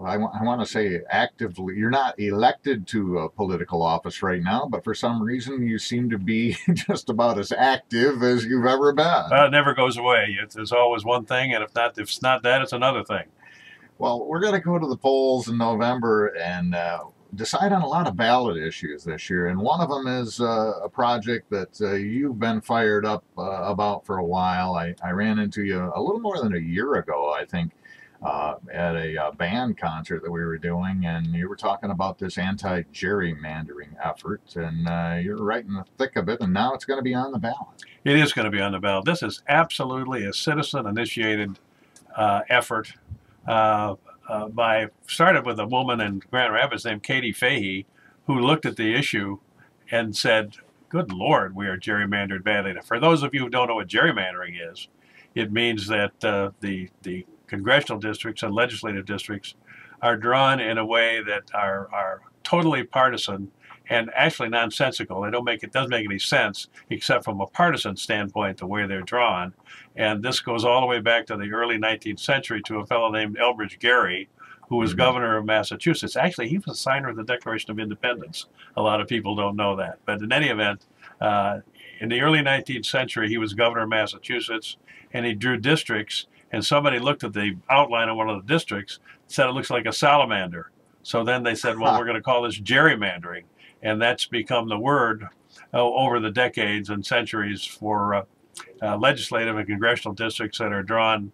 I want to say actively, you're not elected to a political office right now, but for some reason you seem to be just about as active as you've ever been. It never goes away. There's always one thing, and if it's not that, it's another thing. Well, we're going to go to the polls in November and decide on a lot of ballot issues this year. And one of them is a project that you've been fired up about for a while. I ran into you a little more than a year ago, I think, at a band concert that we were doing, and you were talking about this anti-gerrymandering effort, and you're right in the thick of it, and now it's going to be on the ballot. It is going to be on the ballot. This is absolutely a citizen-initiated effort. Started with a woman in Grand Rapids named Katie Fahey, who looked at the issue and said, good Lord, we are gerrymandered badly. For those of you who don't know what gerrymandering is, it means that the congressional districts and legislative districts are drawn in a way that are totally partisan and actually nonsensical. It doesn't make any sense except from a partisan standpoint, the way they're drawn. And this goes all the way back to the early 19th century to a fellow named Elbridge Gerry, who was governor of Massachusetts. Actually, he was a signer of the Declaration of Independence. A lot of people don't know that. But in any event, in the early 19th century, he was governor of Massachusetts, and he drew districts, and somebody looked at the outline of one of the districts, said it looks like a salamander. So then they said, well, we're going to call this gerrymandering. And that's become the word over the decades and centuries for legislative and congressional districts that are drawn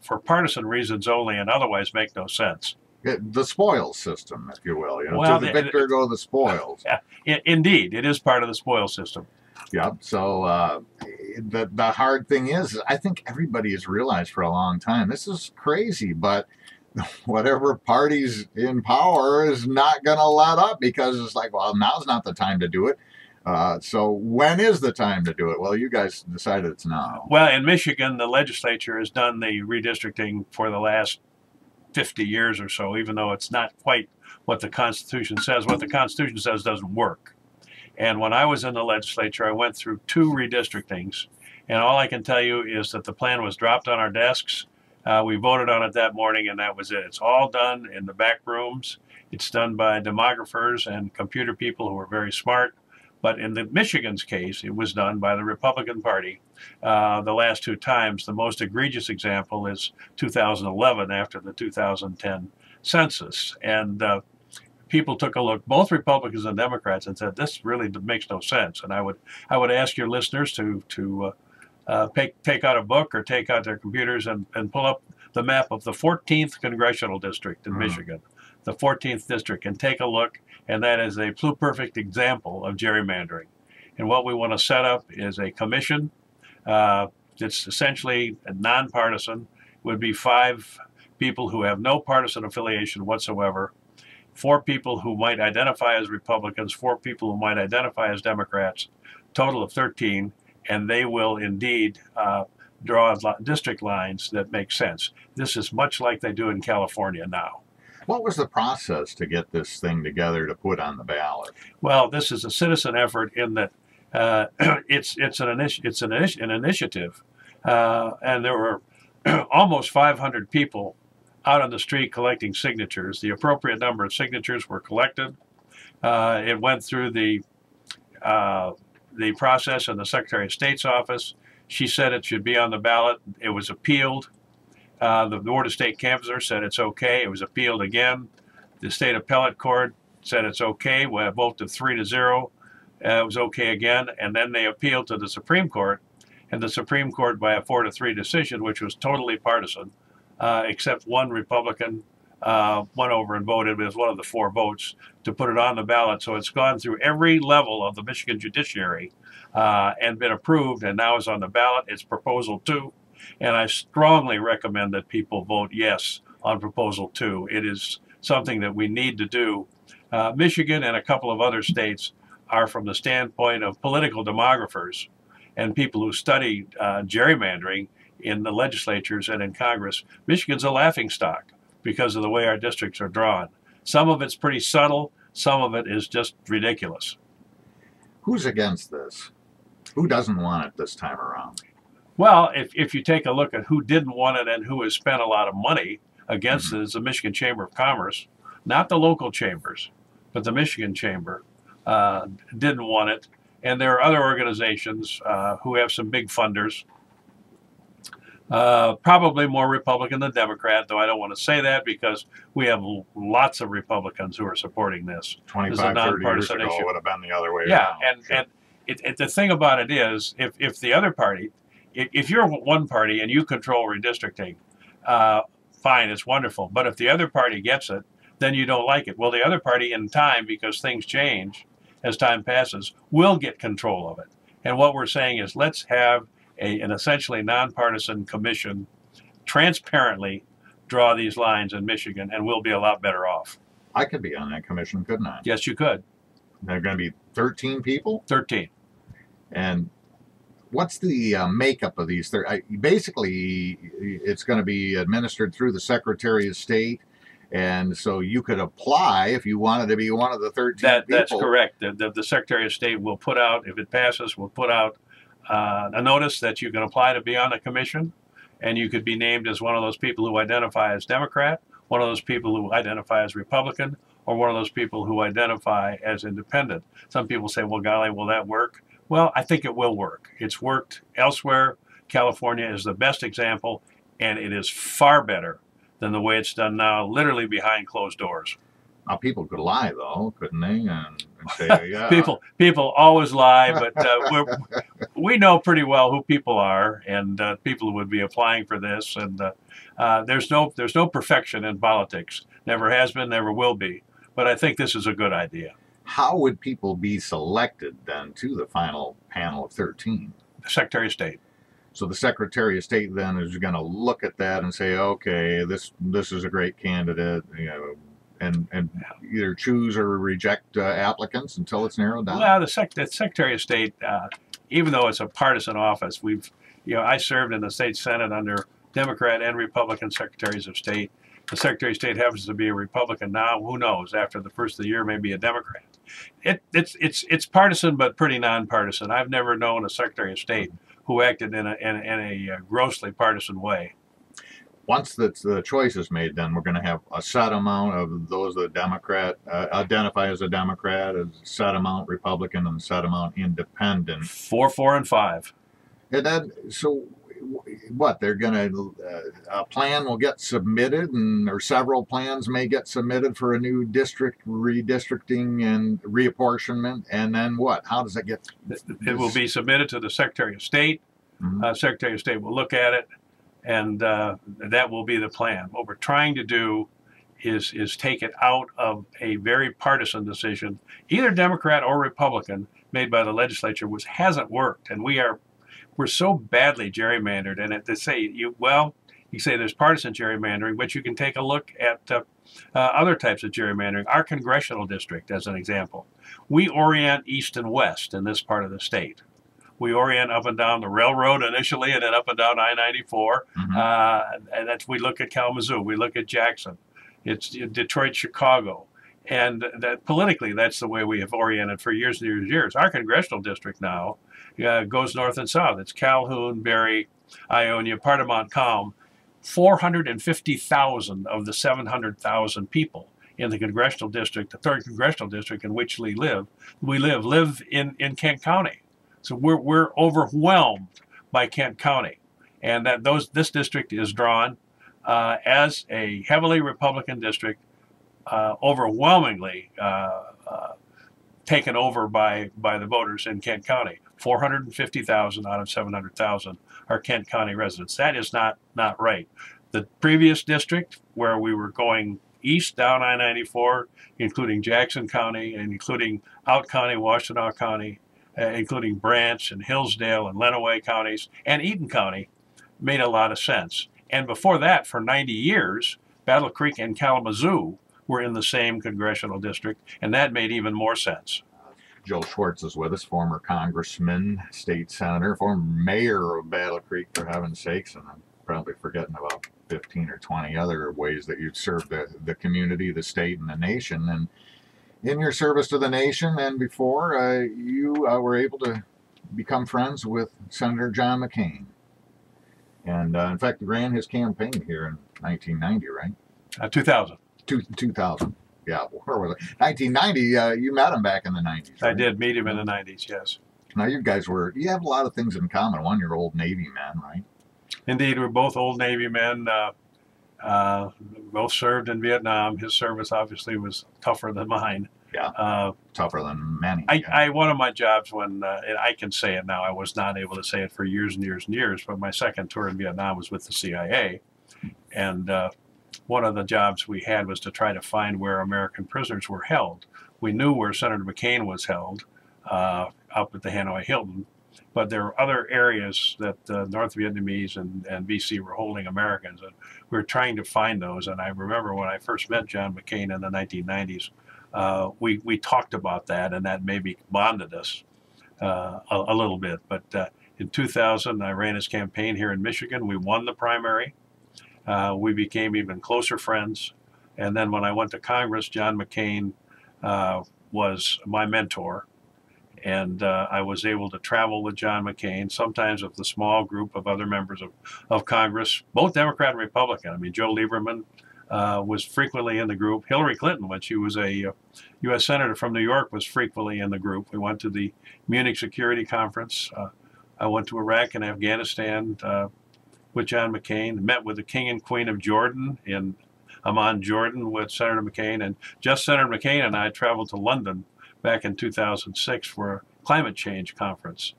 for partisan reasons only and otherwise make no sense. The spoils system, if you will. You know, well, to the victor go the spoils. Yeah, indeed, it is part of the spoil system. Yep. So the hard thing is, I think everybody has realized for a long time, this is crazy, but whatever party's in power is not going to let up, because it's like, well, now's not the time to do it. So when is the time to do it? Well, you guys decided it's now. Well, in Michigan, the legislature has done the redistricting for the last 50 years or so, even though it's not quite what the Constitution says. What the Constitution says doesn't work. And when I was in the legislature, I went through 2 redistrictings. And all I can tell you is that the plan was dropped on our desks. We voted on it that morning, and that was it. It's all done in the back rooms. It's done by demographers and computer people who are very smart. But in the Michigan's case, it was done by the Republican Party the last 2 times. The most egregious example is 2011 after the 2010 census. And people took a look, both Republicans and Democrats, and said, this really makes no sense. And I would ask your listeners to take out a book or take out their computers and pull up the map of the 14th congressional district in Michigan, the 14th district, and take a look. And that is a pluperfect example of gerrymandering. And what we want to set up is a commission. It's essentially nonpartisan. It would be 5 people who have no partisan affiliation whatsoever, 4 people who might identify as Republicans, 4 people who might identify as Democrats, total of 13. And they will indeed draw district lines that make sense. This is much like they do in California now. What was the process to get this thing together to put on the ballot? Well, this is a citizen effort in that it's an initiative, and there were almost 500 people out on the street collecting signatures. The appropriate number of signatures were collected. It went through the process in the Secretary of State's office. She said it should be on the ballot. It was appealed. The Board of State Canvassers said it's okay. It was appealed again. The State Appellate Court said it's okay. We have vote of 3-0. It was okay again. And then they appealed to the Supreme Court. And the Supreme Court, by a 4-3 decision, which was totally partisan, except one Republican went over and voted as one of the 4 votes to put it on the ballot. So it's gone through every level of the Michigan judiciary and been approved, and now is on the ballot. It's Proposal 2, and I strongly recommend that people vote yes on Proposal 2. It is something that we need to do. Michigan and a couple of other states are, from the standpoint of political demographers and people who study gerrymandering in the legislatures and in Congress, Michigan's a laughingstock because of the way our districts are drawn. Some of it's pretty subtle. Some of it is just ridiculous. Who's against this? Who doesn't want it this time around? Well, if you take a look at who didn't want it and who has spent a lot of money, against it is the Michigan Chamber of Commerce, not the local chambers, but the Michigan Chamber didn't want it. And there are other organizations who have some big funders, probably more Republican than Democrat, though I don't want to say that because we have lots of Republicans who are supporting this. 25, 30 years ago issue. Would have been the other way around. Sure. And the thing about it is, if the other party, if you're one party and you control redistricting, fine, it's wonderful. But if the other party gets it, then you don't like it. Well, the other party in time, because things change as time passes, will get control of it. And what we're saying is let's have an essentially nonpartisan commission transparently draw these lines in Michigan, and we'll be a lot better off. I could be on that commission, couldn't I? Yes, you could. There are going to be 13 people? 13. And what's the makeup of these? Basically, it's going to be administered through the Secretary of State. And so you could apply if you wanted to be one of the 13 people. That's correct. The Secretary of State will put out, if it passes, will put out a notice that you can apply to be on a commission, and you could be named as one of those people who identify as Democrat, one of those people who identify as Republican, or one of those people who identify as independent. Some people say, well, golly, will that work? Well, I think it will work. It's worked elsewhere. California is the best example, and it is far better than the way it's done now, literally behind closed doors. Now, people could lie, though, couldn't they? And say, yeah. people always lie, but we know pretty well who people are, and people who would be applying for this. And there's no perfection in politics. Never has been, never will be. But I think this is a good idea. How would people be selected then to the final panel of 13? The Secretary of State. So the Secretary of State then is going to look at that and say, okay, this is a great candidate, you know, and either choose or reject applicants until it's narrowed down. Well, the Secretary of State, even though it's a partisan office, I served in the state Senate under Democrat and Republican secretaries of state. The Secretary of State happens to be a Republican now. Who knows? After the first of the year, maybe a Democrat. It's partisan, but pretty nonpartisan. I've never known a Secretary of State who acted in a grossly partisan way. Once the choice is made, then we're going to have a set amount of those that Democrat identify as a Democrat, a set amount Republican, and a set amount Independent. 4, 4, and 5. And then, so what? They're going to a plan will get submitted, or several plans may get submitted for a new district redistricting and reapportionment, and then what? How does it get? It will be submitted to the Secretary of State. Mm-hmm. Secretary of State will look at it, and that will be the plan. What we're trying to do is take it out of a very partisan decision, either Democrat or Republican, made by the legislature, which hasn't worked. And we're so badly gerrymandered. And they say, you say there's partisan gerrymandering, but you can take a look at other types of gerrymandering. Our congressional district, as an example. We orient east and west in this part of the state. We orient up and down the railroad initially, and then up and down I-94. Mm-hmm. And we look at Kalamazoo. We look at Jackson. It's Detroit, Chicago. And that politically, that's the way we have oriented for years and years and years. Our congressional district now goes north and south. It's Calhoun, Berry, Ionia, part of Montcalm. 450,000 of the 700,000 people in the congressional district, the 3rd congressional district in which we live in Kent County. So we're overwhelmed by Kent County, and this district is drawn as a heavily Republican district, overwhelmingly taken over by the voters in Kent County. 450,000 out of 700,000 are Kent County residents. That is not right. The previous district, where we were going east down I-94, including Jackson County and including Out County, Washtenaw County, including Branch and Hillsdale and Lenawee counties, and Eaton County, made a lot of sense. And before that, for 90 years, Battle Creek and Kalamazoo were in the same congressional district, and that made even more sense. Joe Schwarz is with us, former congressman, state senator, former mayor of Battle Creek, for heaven's sakes, and I'm probably forgetting about 15 or 20 other ways that you've served the community, the state, and the nation. And in your service to the nation and before, you were able to become friends with Senator John McCain. And in fact, he ran his campaign here in 1990, right? 2000. 2000. Yeah, where was it? 1990. You met him back in the 90s, right? I did meet him in the 90s, yes. Now, you have a lot of things in common. One, you're old Navy men, right? Indeed, we're both old Navy men. Both served in Vietnam. His service obviously was tougher than mine. Yeah, tougher than many. One of my jobs when, and I can say it now, I was not able to say it for years and years and years, but my second tour in Vietnam was with the CIA. And one of the jobs we had was to try to find where American prisoners were held. We knew where Senator McCain was held, up at the Hanoi Hilton, but there were other areas that North Vietnamese and VC were holding Americans, and we were trying to find those. And I remember when I first met John McCain in the 1990s, we talked about that, and that maybe bonded us a little bit. But in 2000, I ran his campaign here in Michigan. We won the primary. We became even closer friends. And then when I went to Congress, John McCain was my mentor. And I was able to travel with John McCain, sometimes with a small group of other members of Congress, both Democrat and Republican. I mean, Joe Lieberman was frequently in the group. Hillary Clinton, when she was a U.S. Senator from New York, was frequently in the group. We went to the Munich Security Conference. I went to Iraq and Afghanistan with John McCain, met with the King and Queen of Jordan in Amman, Jordan, with Senator McCain. And just Senator McCain and I traveled to London back in 2006 for a climate change conference.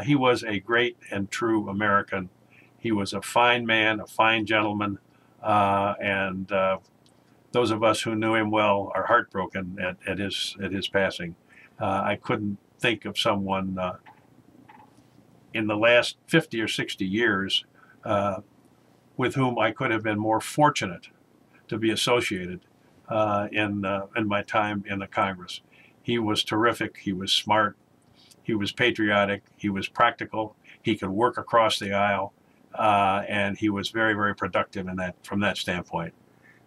He was a great and true American. He was a fine man, a fine gentleman, and those of us who knew him well are heartbroken at his passing. I couldn't think of someone in the last 50 or 60 years with whom I could have been more fortunate to be associated in my time in the Congress. He was terrific. He was smart. He was patriotic. He was practical. He could work across the aisle, and he was very, very productive from that standpoint.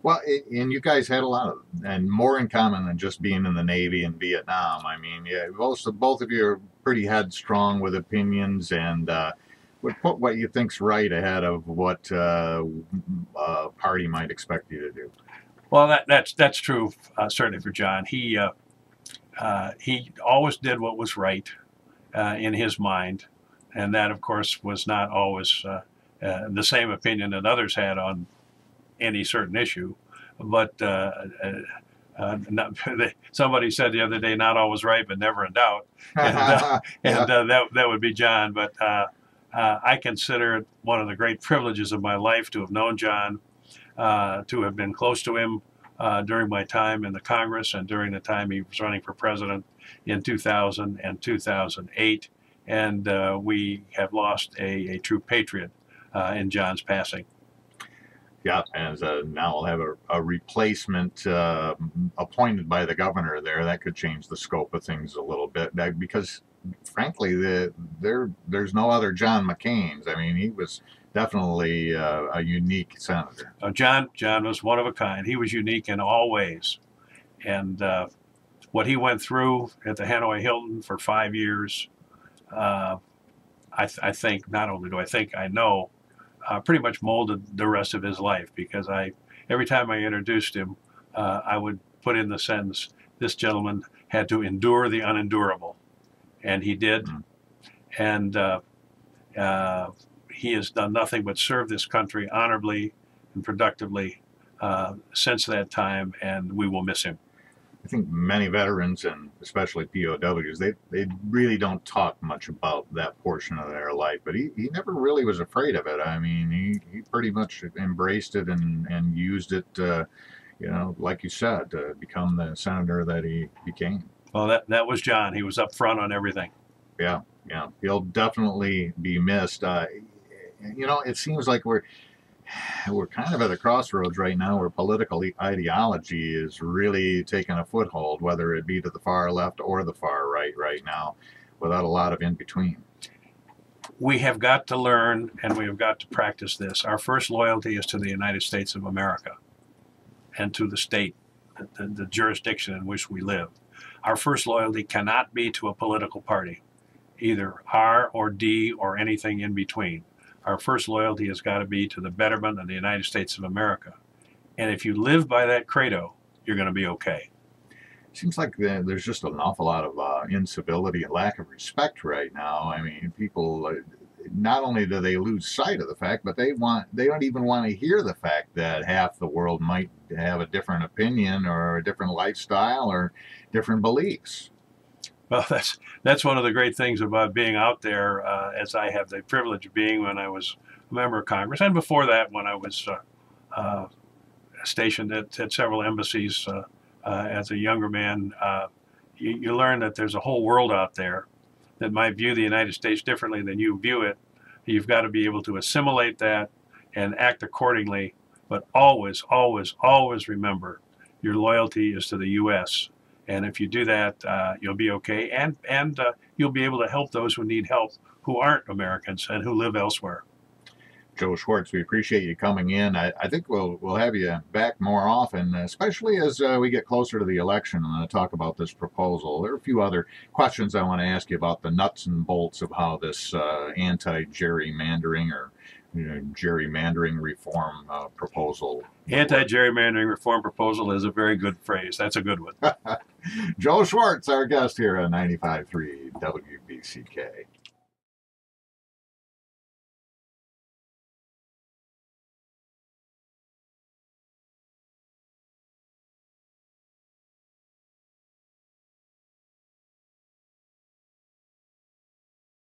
Well, and you guys had a lot and more in common than just being in the Navy in Vietnam. I mean, yeah, both of you are pretty headstrong with opinions and would put what you think's right ahead of what a party might expect you to do. Well, that's true, certainly for John. He always did what was right in his mind, and that, of course, was not always the same opinion that others had on any certain issue. But somebody said the other day, not always right, but never in doubt. And that would be John. But I consider it one of the great privileges of my life to have known John, to have been close to him during my time in the Congress and during the time he was running for president in 2000 and 2008. And we have lost a true patriot in John's passing. Yeah, and now we'll have a replacement appointed by the governor there. That could change the scope of things a little bit because, frankly, there's no other John McCains. I mean, he was definitely a unique senator. John was one of a kind. He was unique in all ways. And what he went through at the Hanoi Hilton for 5 years, I think, not only do I think, I know, pretty much molded the rest of his life, because every time I introduced him, I would put in the sentence, this gentleman had to endure the unendurable. And he did. And he has done nothing but serve this country honorably and productively since that time, and we will miss him. I think many veterans, and especially POWs, they really don't talk much about that portion of their life, but he never really was afraid of it. I mean, he pretty much embraced it and used it, you know, like you said, to become the senator that he became. Well, that was John. He was up front on everything. Yeah, he'll definitely be missed. You know, it seems like we're kind of at a crossroads right now where political ideology is really taking a foothold, whether it be to the far left or the far right now, without a lot of in between. We have got to learn, and we have got to practice this. Our first loyalty is to the United States of America and to the state, the jurisdiction in which we live. Our first loyalty cannot be to a political party, either R or D or anything in between. our first loyalty has got to be to the betterment of the United States of America. And if you live by that credo, you're going to be okay. Seems like there's just an awful lot of incivility and lack of respect right now. I mean, people, not only do they lose sight of the fact, but they don't even want to hear the fact that half the world might have a different opinion or a different lifestyle or different beliefs. Well, that's one of the great things about being out there, as I have the privilege of being when I was a member of Congress, and before that when I was stationed at several embassies as a younger man. You learn that there's a whole world out there that might view the United States differently than you view it. You've got to be able to assimilate that and act accordingly, but always, always, always remember your loyalty is to the U.S. And if you do that, you'll be okay, and you'll be able to help those who need help, who aren't Americans and who live elsewhere. Joe Schwarz, we appreciate you coming in. I think we'll have you back more often, especially as we get closer to the election and talk about this proposal. There are a few other questions I want to ask you about the nuts and bolts of how this anti-gerrymandering or gerrymandering reform proposal. Anti-gerrymandering reform proposal is a very good phrase. That's a good one. Joe Schwarz, our guest here on 95.3 WBCK.